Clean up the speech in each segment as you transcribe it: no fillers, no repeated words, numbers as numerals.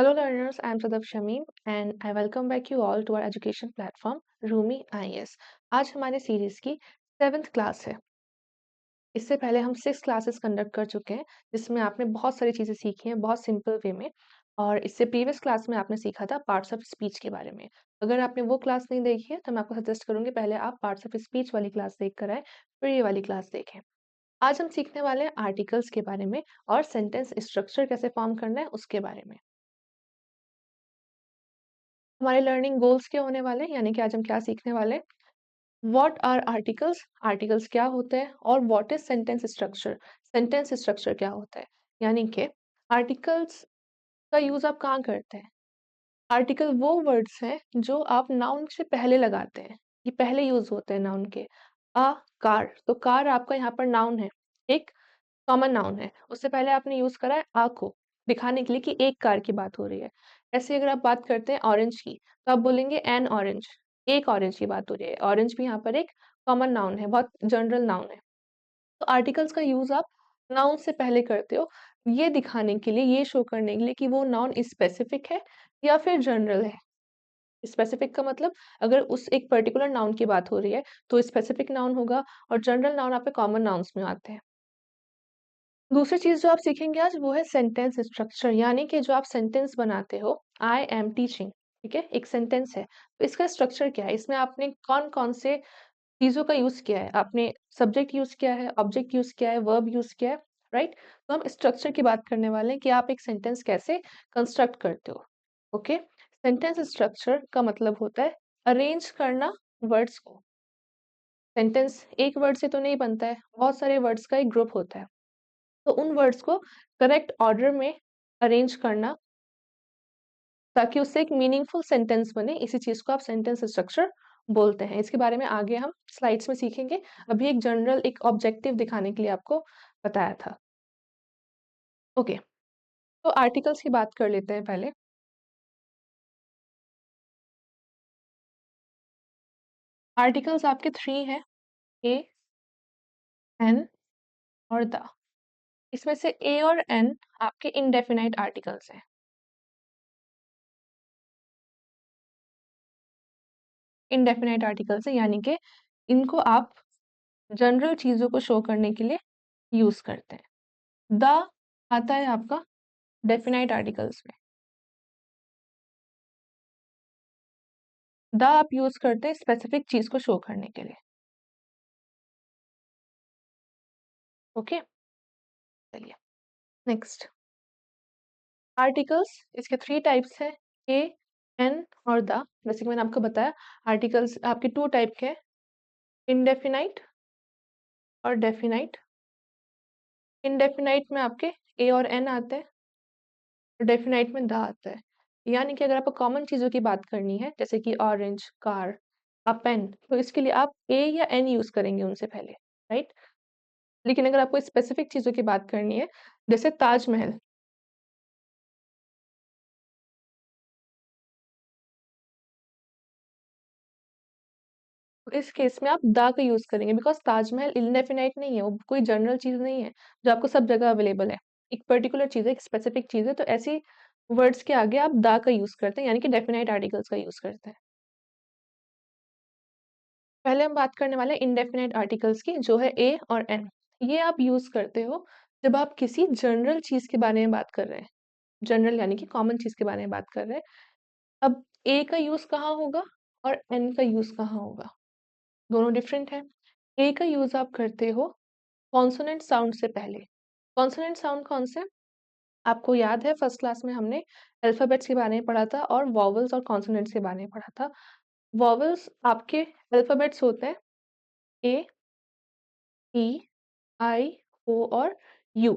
Hello learners, I am Sadaf Shamim and I welcome back you all to our education platform Rumi IAS। आज हमारे series की 7th class है। इससे पहले हम 6 क्लासेस कंडक्ट कर चुके हैं जिसमें आपने बहुत सारी चीज़ें सीखी हैं बहुत सिंपल वे में। और इससे प्रीवियस क्लास में आपने सीखा था पार्ट्स ऑफ स्पीच के बारे में। अगर आपने वो क्लास नहीं देखी है तो मैं आपको सजेस्ट करूंगी पहले आप पार्ट्स ऑफ स्पीच वाली क्लास देख कर आए, फिर ये वाली क्लास देखें। आज हम सीखने वाले हैं आर्टिकल्स के बारे में और सेंटेंस स्ट्रक्चर कैसे फॉर्म करना है उसके बारे में। हमारे लर्निंग गोल्स क्या होने वाले हैं, यानी कि आज हम क्या सीखने वाले हैं। व्हाट आर आर्टिकल्स, आर्टिकल्स क्या होते हैं, और what is sentence structure, sentence structure क्या होता है। यानी कि आर्टिकल्स का यूज आप कहाँ करते हैं। आर्टिकल वो वर्ड्स हैं जो आप नाउन से पहले लगाते हैं, ये पहले यूज होते हैं नाउन के। अ कार, तो कार आपका यहाँ पर नाउन है, एक कॉमन नाउन है। उससे पहले आपने यूज करा है आ को दिखाने के लिए कि एक कार की बात हो रही है। ऐसे अगर आप बात करते हैं ऑरेंज की तो आप बोलेंगे एन ऑरेंज, एक ऑरेंज की बात हो रही है। ऑरेंज भी यहाँ पर एक कॉमन नाउन है, बहुत जनरल नाउन है। तो आर्टिकल्स का यूज आप नाउन से पहले करते हो, ये दिखाने के लिए, ये शो करने के लिए कि वो नाउन स्पेसिफिक है या फिर जनरल है। स्पेसिफिक का मतलब अगर उस एक पर्टिकुलर नाउन की बात हो रही है तो स्पेसिफिक नाउन होगा, और जनरल नाउन आपके कॉमन नाउन्स में आते हैं। दूसरी चीज़ जो आप सीखेंगे आज वो है सेंटेंस स्ट्रक्चर, यानी कि जो आप सेंटेंस बनाते हो। आई एम टीचिंग, ठीक है, एक सेंटेंस है, तो इसका स्ट्रक्चर क्या है, इसमें आपने कौन कौन से चीज़ों का यूज़ किया है। आपने सब्जेक्ट यूज़ किया है, ऑब्जेक्ट यूज़ किया है, वर्ब यूज़ किया है, राइट। तो हम स्ट्रक्चर की बात करने वाले हैं कि आप एक सेंटेंस कैसे कंस्ट्रक्ट करते हो। ओके, सेंटेंस स्ट्रक्चर का मतलब होता है अरेंज करना वर्ड्स को। सेंटेंस एक वर्ड से तो नहीं बनता है, बहुत सारे वर्ड्स का एक ग्रुप होता है। तो उन वर्ड्स को करेक्ट ऑर्डर में अरेंज करना ताकि उससे एक मीनिंगफुल सेंटेंस बने, इसी चीज को आप सेंटेंस स्ट्रक्चर बोलते हैं। इसके बारे में आगे हम स्लाइड्स में सीखेंगे। अभी एक जनरल एक ऑब्जेक्टिव दिखाने के लिए आपको बताया था। ओके, तो आर्टिकल्स की बात कर लेते हैं पहले। आर्टिकल्स आपके 3 हैं, ए, एन और द। इसमें से ए और एन आपके इनडेफिनाइट आर्टिकल्स हैं। इनडेफिनाइट आर्टिकल्स है, यानी कि इनको आप जनरल चीजों को शो करने के लिए यूज करते हैं। द आता है आपका डेफिनाइट आर्टिकल्स में। द आप यूज करते हैं स्पेसिफिक चीज को शो करने के लिए। ओके, चलिए नेक्स्ट। आर्टिकल्स इसके 3 टाइप्स है, ए, एन और द। जैसे कि मैंने आपको बताया आर्टिकल्स आपके 2 टाइप के, इनडेफिनाइट और डेफिनाइट। इनडेफिनाइट में आपके ए और एन आते हैं, और डेफिनाइट में द आता है। यानी कि अगर आपको कॉमन चीजों की बात करनी है जैसे कि ऑरेंज, कार, अ पेन, तो इसके लिए आप ए या एन यूज करेंगे उनसे पहले, राइट। लेकिन अगर आपको स्पेसिफिक चीजों की बात करनी है जैसे ताजमहल, तो इस केस में आप द का यूज करेंगे, बिकॉज ताजमहल इंडेफिनाइट नहीं है, वो कोई जनरल चीज नहीं है जो आपको सब जगह अवेलेबल है। एक पर्टिकुलर चीज है, एक स्पेसिफिक चीज है, तो ऐसी वर्ड्स के आगे आप द का यूज करते हैं, यानी कि डेफिनाइट आर्टिकल्स का यूज करते हैं। पहले हम बात करने वाले हैं इंडेफिनाइट आर्टिकल्स की, जो है ए और एन। ये आप यूज करते हो जब आप किसी जनरल चीज के बारे में बात कर रहे हैं। जनरल यानी कि कॉमन चीज के बारे में बात कर रहे हैं। अब ए का यूज कहाँ होगा और एन का यूज कहाँ होगा, दोनों डिफरेंट है। ए का यूज आप करते हो कॉन्सोनेंट साउंड से पहले। कॉन्सोनेंट साउंड कौन से, आपको याद है फर्स्ट क्लास में हमने अल्फाबेट्स के बारे में पढ़ा था और वॉवल्स और कॉन्सोनेंट्स के बारे में पढ़ा था। वॉवल्स आपके अल्फाबेट्स होते हैं ए, ई, आई, ओ और यू।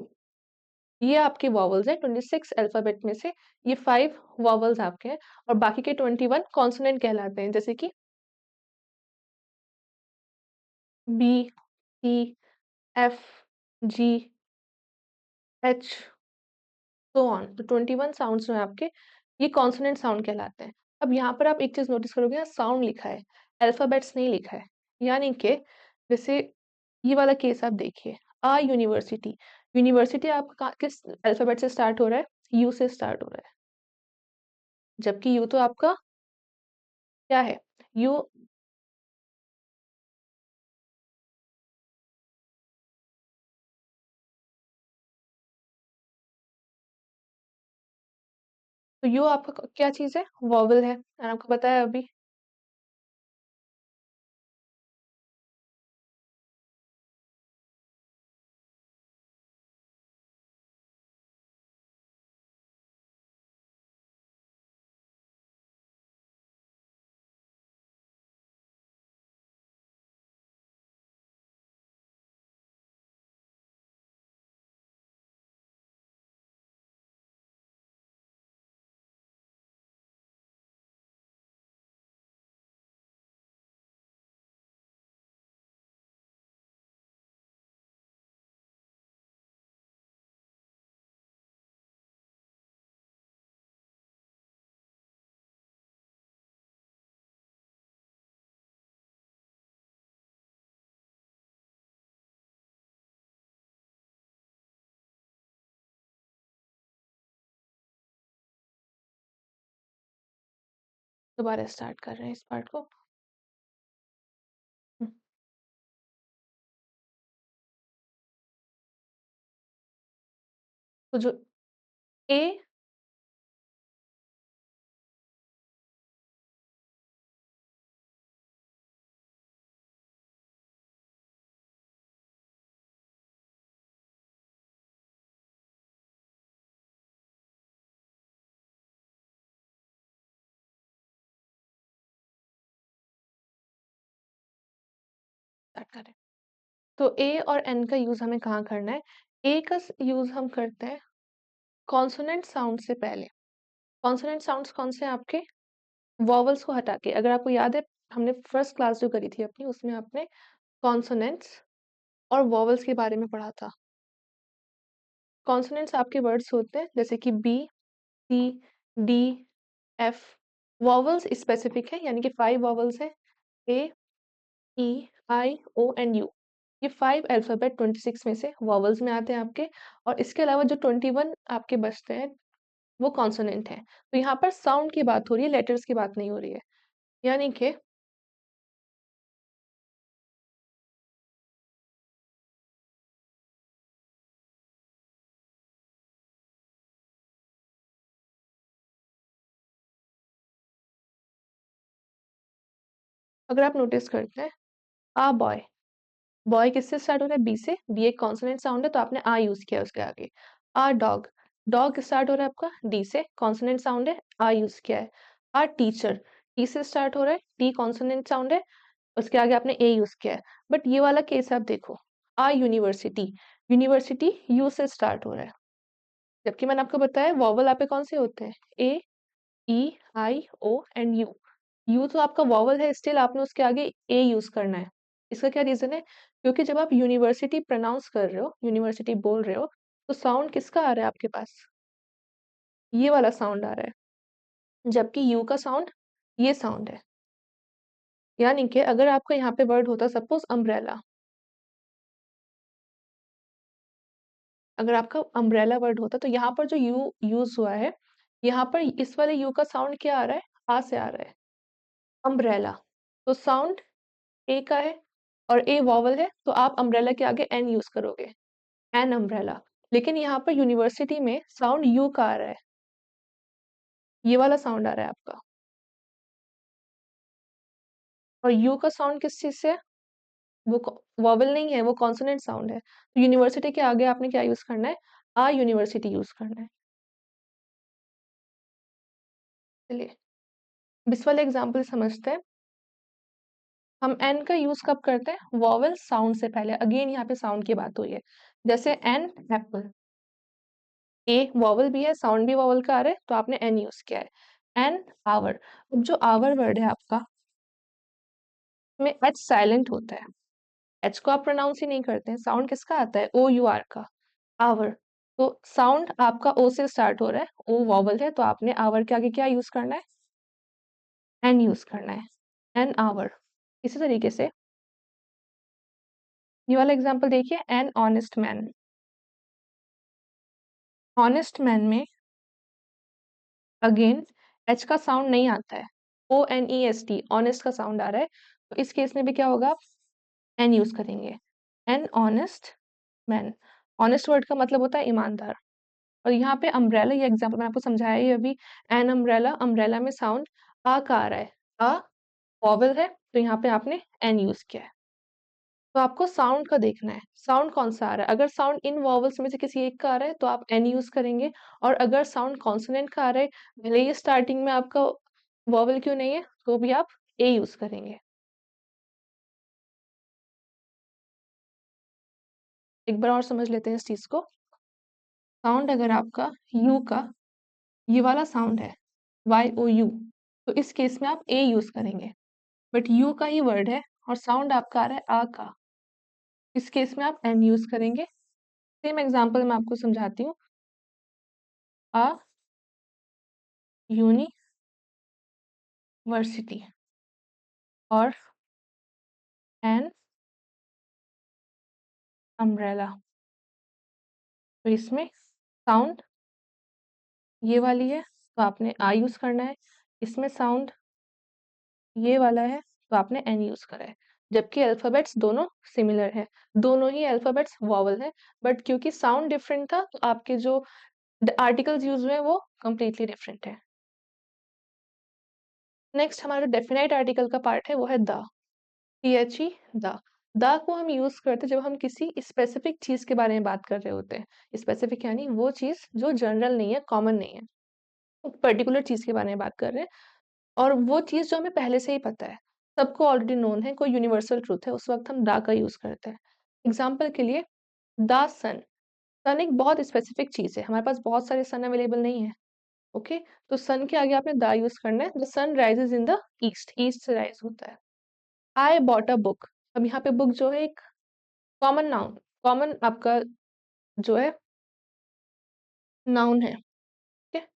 ये आपके वॉवल्स हैं 26 अल्फाबेट में से। ये 5 वॉवल्स आपके हैं, और बाकी के 21 कॉन्सोनेंट कहलाते हैं, जैसे कि B, C, F, G, H, so on. तो 21 साउंड्स जो है आपके, ये कॉन्सोनेंट साउंड कहलाते हैं। अब यहाँ पर आप एक चीज नोटिस करोगे, यहाँ साउंड लिखा है, अल्फाबेट्स नहीं लिखा है। यानी कि जैसे ये वाला केस आप देखिए, अ यूनिवर्सिटी। यूनिवर्सिटी आपका किस अल्फाबेट से स्टार्ट हो रहा है, यू से स्टार्ट हो रहा है। जबकि यू तो आपका क्या है? यू तो यू आपका क्या चीज़ है? वॉवल है। मैंने आपको बताया अभी। दोबारा स्टार्ट कर रहे हैं इस पार्ट को। हुँ, तो जो ए स्टार्ट करें। तो ए और एन का यूज़ हमें कहाँ करना है? ए का यूज़ हम करते हैं कॉन्सोनेंट साउंड से पहले। कॉन्सोनेंट साउंड्स कौन से हैं आपके? वॉवल्स को हटा के। अगर आपको याद है, हमने फर्स्ट क्लास जो करी थी अपनी, उसमें आपने कॉन्सोनेंट्स और वॉवल्स के बारे में पढ़ा था। कॉन्सोनेंट्स आपके वर्ड्स होते हैं जैसे कि बी, सी, डी, एफ। वॉवल्स स्पेसिफिक है, यानी कि 5 वॉवल्स हैं। ए, ई, आई, ओ एंड यू। ये 5 अल्फाबेट 26 में से वॉवल्स में आते हैं आपके, और इसके अलावा जो 21 आपके बचते हैं वो कॉन्सोनेंट हैं। तो यहाँ पर साउंड की बात हो रही है, लेटर्स की बात नहीं हो रही है। यानी कि अगर आप नोटिस करते हैं, आ बॉय, बॉय किससे स्टार्ट हो रहा है? बी से। बी एक कॉन्सोनेंट साउंड है, तो आपने आ यूज किया उसके आगे। आ डॉग, डॉग स्टार्ट हो रहा है आपका डी से, कॉन्सोनेंट साउंड है, आ यूज किया है। आ टीचर, टी से स्टार्ट हो रहा है, टी कॉन्सोनेंट साउंड है, उसके आगे आपने ए यूज किया है। बट ये वाला केस आप देखो, आ यूनिवर्सिटी, यूनिवर्सिटी यू से स्टार्ट हो रहा है, जबकि मैंने आपको बताया वॉवल आपके कौन से होते हैं? ए, ई, आई, ओ एंड यू। यू तो आपका वॉवल है, स्टिल आपने उसके आगे ए यूज करना है। इसका क्या रीजन है? क्योंकि जब आप यूनिवर्सिटी प्रोनाउंस कर रहे हो, यूनिवर्सिटी बोल रहे हो, तो साउंड किसका आ रहा है आपके पास? ये वाला साउंड आ रहा है, जबकि यू का साउंड ये साउंड है। यानी कि अगर आपका यहाँ पे वर्ड होता सपोज अम्ब्रेला, अगर आपका अम्ब्रेला वर्ड होता, तो यहाँ पर जो यू यूज हुआ है, यहाँ पर इस वाले यू का साउंड क्या आ रहा है? आ से आ रहा है, अम्ब्रेला। तो साउंड ए का है, और ए वॉवल है, तो आप अम्ब्रेला के आगे एन यूज करोगे, एन अम्ब्रेला। लेकिन यहाँ पर यूनिवर्सिटी में साउंड यू का आ रहा है, ये वाला साउंड आ रहा है आपका, और यू का साउंड किस चीज से है? वो वॉवल नहीं है, वो कॉन्सोनेंट साउंड है। तो यूनिवर्सिटी के आगे आपने क्या यूज करना है? आ यूनिवर्सिटी यूज करना है। चलिए अब इस वाले एग्जाम्पल समझते हैं। हम एन का यूज कब करते हैं? वॉवल साउंड से पहले। अगेन यहाँ पे साउंड की बात हुई है, जैसे एन एप्पल, ए वॉवल भी है, साउंड भी वॉवल का आ रहा है, तो आपने एन यूज किया है। एन आवर, अब जो आवर वर्ड है आपका, में एच साइलेंट होता है, एच को आप प्रोनाउंस ही नहीं करते हैं, साउंड किसका आता है? ओ यू आर का, आवर। तो साउंड आपका ओ से स्टार्ट हो रहा है, ओ वॉवल है, तो आपने आवर के आगे क्या यूज करना है? एन यूज करना है, एन आवर। इसी तरीके से ये वाला एग्जांपल देखिए, an honest man. Honest man में अगेन एच का साउंड नहीं आता है, ONEST, ऑनेस्ट का साउंड आ रहा है, तो इस केस में भी क्या होगा, आप एन यूज करेंगे। An honest man. Honest word का मतलब होता है ईमानदार। और यहाँ पे अम्ब्रेला, ये एग्जांपल मैंने आपको समझाया ही अभी। एन अम्ब्रेला, अम्ब्रेला में साउंड आ का आ रहा है, आ वॉवल है, तो यहाँ पे आपने एन यूज किया है। तो आपको साउंड का देखना है, साउंड कौन सा आ रहा है। अगर साउंड इन वॉवल्स में से किसी एक का आ रहा है तो आप एन यूज करेंगे, और अगर साउंड कॉन्सोनेंट का आ रहा है, भले ही स्टार्टिंग में आपका वॉवल क्यों नहीं है, तो भी आप ए यूज करेंगे। एक बार और समझ लेते हैं इस चीज को। साउंड अगर आपका यू का ये वाला साउंड है, YOU, तो इस केस में आप ए यूज करेंगे। बट यू का ही वर्ड है और साउंड आपका आ रहा है आ का, इस केस में आप एन यूज करेंगे। सेम एग्जांपल मैं आपको समझाती हूँ। अ यूनिवर्सिटी और एन अम्ब्रेला, तो इसमें साउंड ये वाली है, तो आपने आ यूज करना है। इसमें साउंड ये वाला है, तो आपने एन यूज करा है। जबकि अल्फाबेट्स दोनों सिमिलर है, दोनों ही अल्फाबेट्स वॉवल है, बट क्योंकि साउंड डिफरेंट था, तो आपके जो आर्टिकल्स यूज हुए हैं वो कंप्लीटली डिफरेंट है। नेक्स्ट हमारा जो डेफिनाइट आर्टिकल का पार्ट है वो है द, THE, द। द को हम यूज करते हैं जब हम किसी स्पेसिफिक चीज के बारे में बात कर रहे होते हैं। स्पेसिफिक यानी वो चीज जो जनरल नहीं है, कॉमन नहीं है, पर्टिकुलर चीज के बारे में बात कर रहे हैं, और वो चीज जो हमें पहले से ही पता है, सबको ऑलरेडी नोन है, कोई यूनिवर्सल ट्रूथ है, उस वक्त हम द का यूज करते हैं। एग्जाम्पल के लिए, द सन। सन एक बहुत स्पेसिफिक चीज है, हमारे पास बहुत सारे सन अवेलेबल नहीं है। ओके, तो सन के आगे आपने द यूज करना है। The sun rises in the east, east से राइज होता है। I bought a book. अब यहाँ पे बुक जो है एक कॉमन नाउन, कॉमन आपका जो है नाउन है। ठीक है,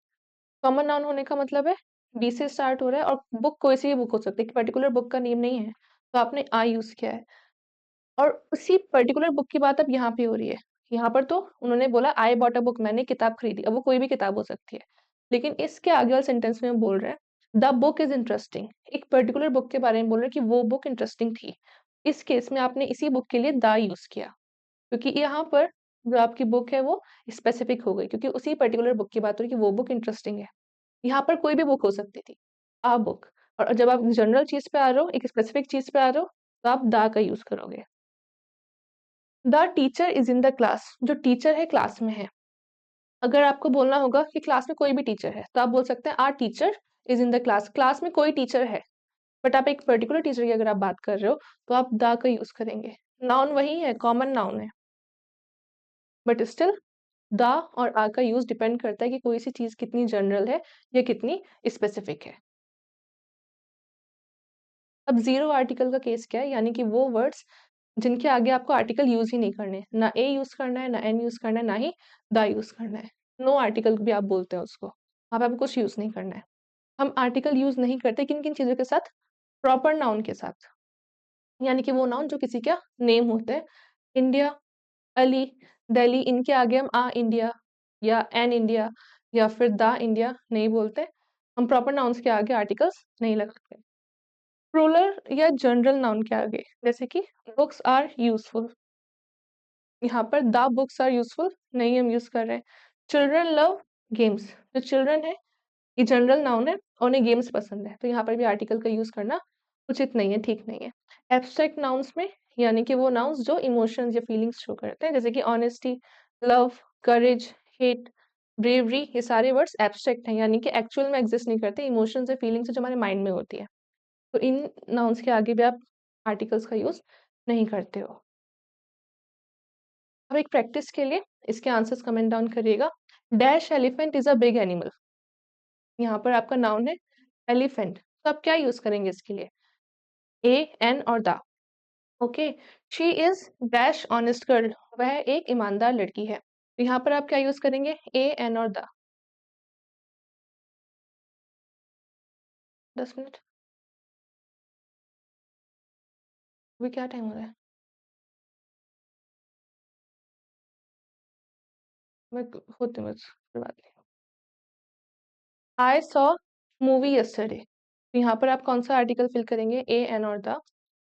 कॉमन नाउन होने का मतलब है बी से स्टार्ट हो रहा है, और बुक कोई सी भी बुक हो सकती है, कि पर्टिकुलर बुक का नेम नहीं है, तो आपने आई यूज किया है। और उसी पर्टिकुलर बुक की बात अब यहाँ पे हो रही है। यहाँ पर तो उन्होंने बोला आई बॉट अ बुक, मैंने किताब खरीदी, अब वो कोई भी किताब हो सकती है। लेकिन इसके आगे वाले सेंटेंस में वो बोल रहे हैं द बुक इज इंटरेस्टिंग, एक पर्टिकुलर बुक के बारे में बोल रहे हैं कि वो बुक इंटरेस्टिंग थी। इस केस में आपने इसी बुक के लिए द यूज किया, क्योंकि यहाँ पर जो आपकी बुक है वो स्पेसिफिक हो गई, क्योंकि उसी पर्टिकुलर बुक की बात हो रही है कि वो बुक इंटरेस्टिंग है। यहाँ पर कोई भी बुक हो सकती थी, आ बुक। और जब आप जनरल चीज पे आ रहे हो, एक स्पेसिफिक चीज पे आ रहे हो, तो आप द का यूज करोगे। The teacher is in the class, जो टीचर है क्लास में है। अगर आपको बोलना होगा कि क्लास में कोई भी टीचर है, तो आप बोल सकते हैं our teacher is in the class, class में कोई टीचर है। बट आप एक पर्टिकुलर टीचर की अगर आप बात कर रहे हो, तो आप द का यूज करेंगे। नाउन वही है, कॉमन नाउन है, बट स्टिल द और आ का यूज डिपेंड करता है कि कोई सी चीज कितनी जनरल है या कितनी स्पेसिफिक है। अब जीरो आर्टिकल का केस क्या है, यानी कि वो वर्ड्स जिनके आगे आपको आर्टिकल यूज ही नहीं करने, ना ए यूज करना है, ना एन यूज करना है, ना ही द यूज करना है। नो आर्टिकल भी आप बोलते हैं उसको, वहां पे आपको कुछ यूज नहीं करना है। हम आर्टिकल यूज नहीं करते किन किन चीजों के साथ, प्रॉपर नाउन के साथ, यानी कि वो नाउन जो किसी का नेम होता है। इंडिया, अली, दिल्ली, इनके आगे हम आ इंडिया या एन इंडिया या फिर द इंडिया नहीं बोलते। हम प्रॉपर नाउन्स के आगे आर्टिकल्स नहीं लगाते। प्लूरल या जनरल नाउन के आगे, जैसे कि बुक्स आर यूजफुल, यहाँ पर द बुक्स आर यूजफुल नहीं हम यूज कर रहे हैं। चिल्ड्रन लव गेम्स, जो चिल्ड्रन है ये जनरल नाउन है और उन्हें गेम्स पसंद है, तो यहाँ पर भी आर्टिकल का यूज करना उचित नहीं है, ठीक नहीं है। एब्स्ट्रैक्ट नाउन्स में, यानी कि वो नाउन्स जो इमोशंस या फीलिंग्स शो करते हैं, जैसे कि ऑनेस्टी, लव, करेज, हेट, ब्रेवरी, ये सारे वर्ड्स एब्स्ट्रैक्ट हैं, यानी कि एक्चुअल में एग्जिस्ट नहीं करते, इमोशंस या फीलिंग्स जो हमारे माइंड में होती है। तो इन नाउन्स के आगे भी आप आर्टिकल्स का यूज नहीं करते हो। अब एक प्रैक्टिस के लिए इसके आंसर्स कमेंट डाउन करिएगा। Dash elephant is a big animal, यहाँ पर आपका नाउन है एलिफेंट, तो आप क्या यूज करेंगे इसके लिए, ए, एन और the. Okay, she is dash honest girl, वह एक ईमानदार लड़की है, तो यहाँ पर आप क्या यूज करेंगे, ए, एन और द। 10 मिनट, अभी क्या टाइम हो रहा है, मैं होती हूँ, कोई बात नहीं। I saw movie yesterday. तो यहाँ पर आप कौन सा आर्टिकल फिल करेंगे? ए एन और द।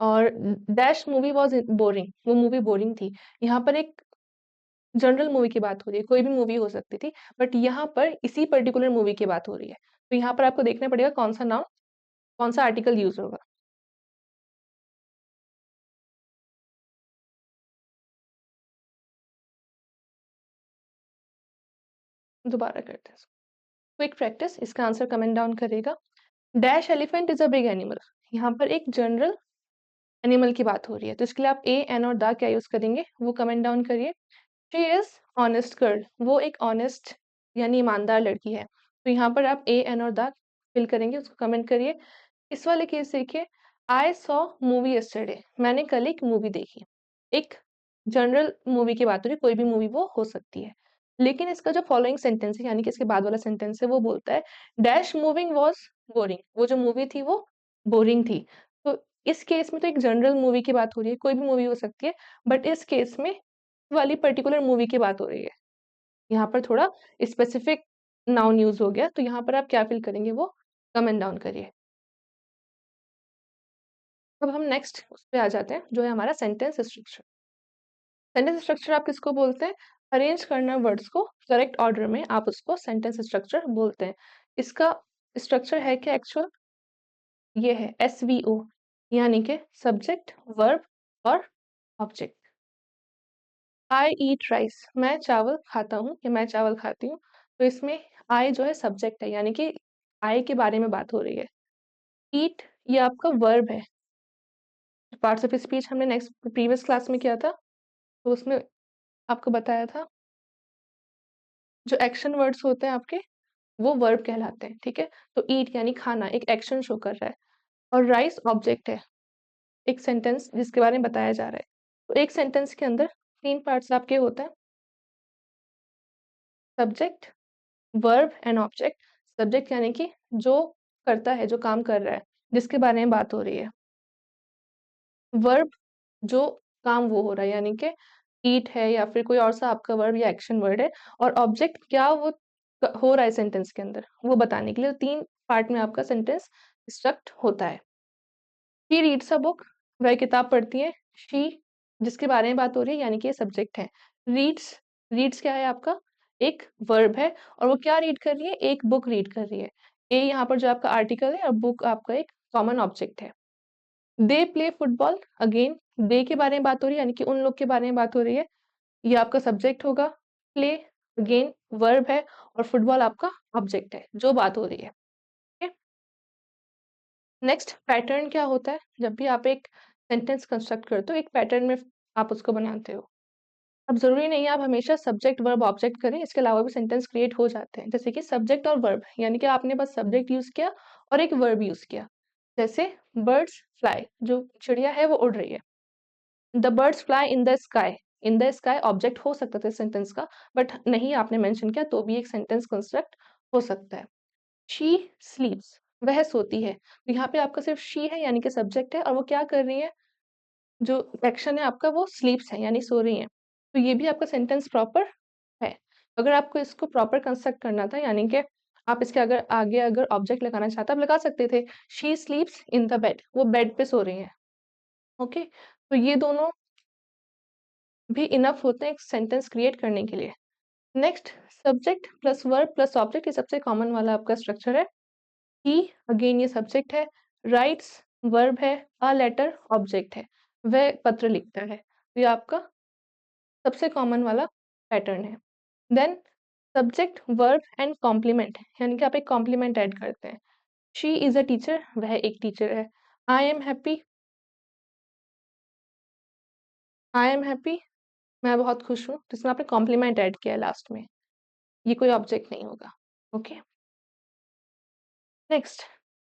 और डैश मूवी वाज बोरिंग, वो मूवी बोरिंग थी। यहाँ पर एक जनरल मूवी की बात हो रही है, कोई भी मूवी हो सकती थी, बट यहाँ पर इसी पर्टिकुलर मूवी की बात हो रही है। तो यहाँ पर आपको देखना पड़ेगा कौन सा नाउन, कौन सा आर्टिकल यूज होगा। दोबारा करते हैं। क्विक प्रैक्टिस, इसका आंसर कमेंट डाउन करेगा। Dash elephant is a big animal. यहाँ पर एक जनरल एनिमल की बात हो रही है, तो इसके लिए आप ए एन और द क्या यूज करेंगे वो कमेंट डाउन करिए। शी इज ऑनेस्ट गर्ल, वो एक ऑनेस्ट यानी ईमानदार लड़की है। तो यहाँ पर आप ए एन और द फिल करेंगे, उसको कमेंट करिए। इस वाले केस देखिए, आई सॉ मूवी यस्टरडे, मैंने कल एक मूवी देखी। एक जनरल मूवी की बात हो रही है, कोई भी मूवी वो हो सकती है। लेकिन इसका जो फॉलोइंग सेंटेंस है यानी कि इसके बाद वाला सेंटेंस है वो बोलता है डैश मूविंग वॉज बोरिंग, वो जो मूवी थी वो बोरिंग थी। तो इस केस में तो एक जनरल मूवी की बात हो रही है, कोई भी मूवी हो सकती है, बट इस केस में वाली पर्टिकुलर मूवी की बात हो रही है। यहाँ पर थोड़ा स्पेसिफिक नाउन यूज हो गया, तो यहाँ पर आप क्या फिल करेंगे वो कमेंट डाउन करिए। अब हम नेक्स्ट उस पे आ जाते हैं जो है हमारा सेंटेंस स्ट्रक्चर। सेंटेंस स्ट्रक्चर आप किसको बोलते हैं? अरेंज करना वर्ड्स को करेक्ट ऑर्डर में, आप उसको सेंटेंस स्ट्रक्चर बोलते हैं। इसका स्ट्रक्चर है क्या एक्चुअल? ये है SVO, यानी कि सब्जेक्ट, वर्ब और ऑब्जेक्ट। आई ईट राइस, मैं चावल खाता हूँ या मैं चावल खाती हूँ। तो इसमें आई जो है सब्जेक्ट है, यानी कि आई के बारे में बात हो रही है। ईट ये आपका वर्ब है। पार्ट्स ऑफ स्पीच हमने नेक्स्ट प्रीवियस क्लास में किया था, तो उसमें आपको बताया था जो एक्शन वर्ड्स होते हैं आपके वो वर्ब कहलाते हैं, ठीक है। तो ईट यानी खाना, एक एक्शन शो कर रहा है। और राइस ऑब्जेक्ट है, एक सेंटेंस जिसके बारे में बताया जा रहा है। तो एक सेंटेंस के अंदर तीन पार्ट्स आपके होते हैं, subject, verb and object. Subject यानी कि जो करता है, जो काम कर रहा है, जिसके बारे में बात हो रही है। वर्ब जो काम वो हो रहा है, यानी कि ईट है या फिर कोई और सा आपका वर्ब या एक्शन वर्ड है। और ऑब्जेक्ट क्या वो हो रहा है सेंटेंस के अंदर वो बताने के लिए। तो तीन पार्ट में आपका सेंटेंस स्ट्रक्ट होता है। शी रीड्स अ बुक, वह किताब पढ़ती है। शी जिसके बारे में बात हो रही है यानी कि ये सब्जेक्ट है। रीड्स, रीड्स क्या है आपका? एक वर्ब है, और वो क्या रीड कर रही है? एक बुक रीड कर रही है। ए यहाँ पर जो आपका आर्टिकल है और बुक आपका एक कॉमन ऑब्जेक्ट है। They play football, again they के बारे में बात हो रही है यानी कि उन लोग के बारे में बात हो रही है। ये आपका सब्जेक्ट होगा। प्ले अगेन वर्ब है, और फुटबॉल आपका ऑब्जेक्ट है जो बात हो रही है। ठीक है। नेक्स्ट पैटर्न क्या होता है? जब भी आप एक सेंटेंस कंस्ट्रक्ट करते हो एक पैटर्न में आप उसको बनाते हो। अब जरूरी नहीं है आप हमेशा सब्जेक्ट वर्ब ऑब्जेक्ट करें, इसके अलावा भी सेंटेंस क्रिएट हो जाते हैं। जैसे कि सब्जेक्ट और वर्ब, यानी कि आपने बस सब्जेक्ट यूज किया और एक वर्ब यूज किया। जैसे बर्ड्स फ्लाई, जो चिड़िया है वो उड़ रही है। The birds fly in the sky, in the sky object हो सकता था सेंटेंस का, बट नहीं आपने मेंशन किया तो भी एक सेंटेंस कंस्ट्रक्ट हो सकता है। शी स्लीप्स, वह सोती है। तो यहाँ पे आपका सिर्फ शी है यानी कि सब्जेक्ट है, और वो क्या कर रही है? जो एक्शन है आपका वो स्लीप्स है यानी सो रही है। तो ये भी आपका सेंटेंस प्रॉपर है। अगर आपको इसको प्रॉपर कंस्ट्रक्ट करना था, यानी कि आप इसके अगर आगे अगर ऑब्जेक्ट लगाना चाहते आप लगा सकते थे शी स्लीप्स इन द बेड, वो बेड पे सो रही है। ओके, तो ये दोनों भी इनफ होते हैं एक सेंटेंस क्रिएट करने के लिए। Next, subject plus verb plus object, ये सबसे कॉमन वाला आपका स्ट्रक्चर है। ही अगेन ये सब्जेक्ट है। राइट्स वर्ब है। अ लेटर ऑब्जेक्ट है, वह पत्र लिखता है। तो ये आपका सबसे कॉमन वाला पैटर्न है। Then subject verb and complement, यानी कि आप एक कॉम्प्लीमेंट ऐड करते हैं। शी इज अ टीचर, वह एक टीचर है। I am happy, I am happy मैं बहुत खुश हूँ। तो इसमें आपने कॉम्प्लीमेंट ऐड किया है लास्ट में, ये कोई ऑब्जेक्ट नहीं होगा। ओके, नेक्स्ट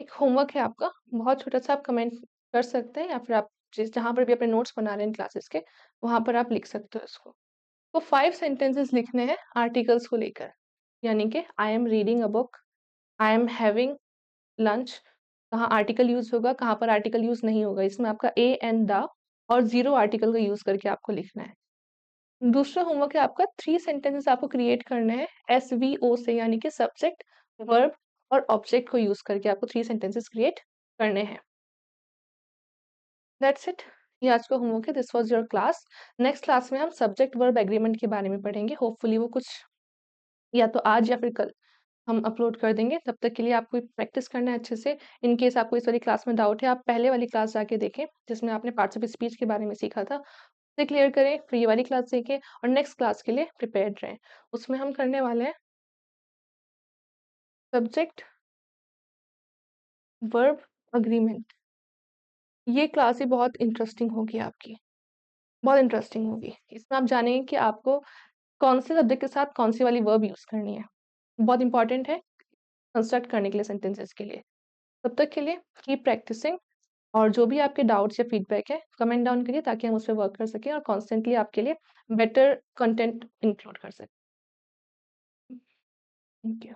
एक होमवर्क है आपका, बहुत छोटा सा, आप कमेंट कर सकते हैं या फिर आप जिस जहाँ पर भी अपने नोट्स बना रहे हैं क्लासेस के वहां पर आप लिख सकते हो इसको। तो 5 सेंटेंसेस लिखने हैं आर्टिकल्स को लेकर, यानी कि I am reading a book, I am having lunch. कहाँ आर्टिकल यूज होगा, कहाँ पर आर्टिकल यूज नहीं होगा, इसमें आपका ए एंड द और जीरो आर्टिकल का यूज करके आपको लिखना है। दूसरा होमवर्क है आपका 3 सेंटेंसेस आपको क्रिएट करने हैं SVO से, यानी कि सब्जेक्ट, वर्ब और ऑब्जेक्ट को यूज़ करके आपको 3 सेंटेंसेस क्रिएट करने हैं। That's it. ये आज का होमवर्क है। This was your class. Next class में हम सब्जेक्ट वर्ब एग्रीमेंट के बारे में पढ़ेंगे। होपफुली वो कुछ या तो आज या फिर कल हम अपलोड कर देंगे। तब तक के लिए आपको प्रैक्टिस करना है अच्छे से। इन केस आपको इस वाली क्लास में डाउट है, आप पहले वाली क्लास जाके देखें, जिसमें आपने पार्ट्स ऑफ स्पीच के बारे में सीखा था। उसे क्लियर करें, फिर ये वाली क्लास देखें और नेक्स्ट क्लास के लिए प्रिपेयर्ड रहें। उसमें हम करने वाले हैं सब्जेक्ट वर्ब एग्रीमेंट। ये क्लास ही बहुत इंटरेस्टिंग होगी आपकी, बहुत इंटरेस्टिंग होगी। इसमें आप जानेंगे कि आपको कौन से सब्जेक्ट के साथ कौन-सी वाली वर्ब यूज़ करनी है। बहुत इंपॉर्टेंट है कंस्ट्रक्ट करने के लिए सेंटेंसेस के लिए। तब तक के लिए कीप प्रैक्टिसिंग और जो भी आपके डाउट्स या फीडबैक है, कमेंट डाउन करिए ताकि हम उस पे वर्क कर सकें और कॉन्स्टेंटली आपके लिए बेटर कंटेंट इंक्लूड कर सकें। Thank you.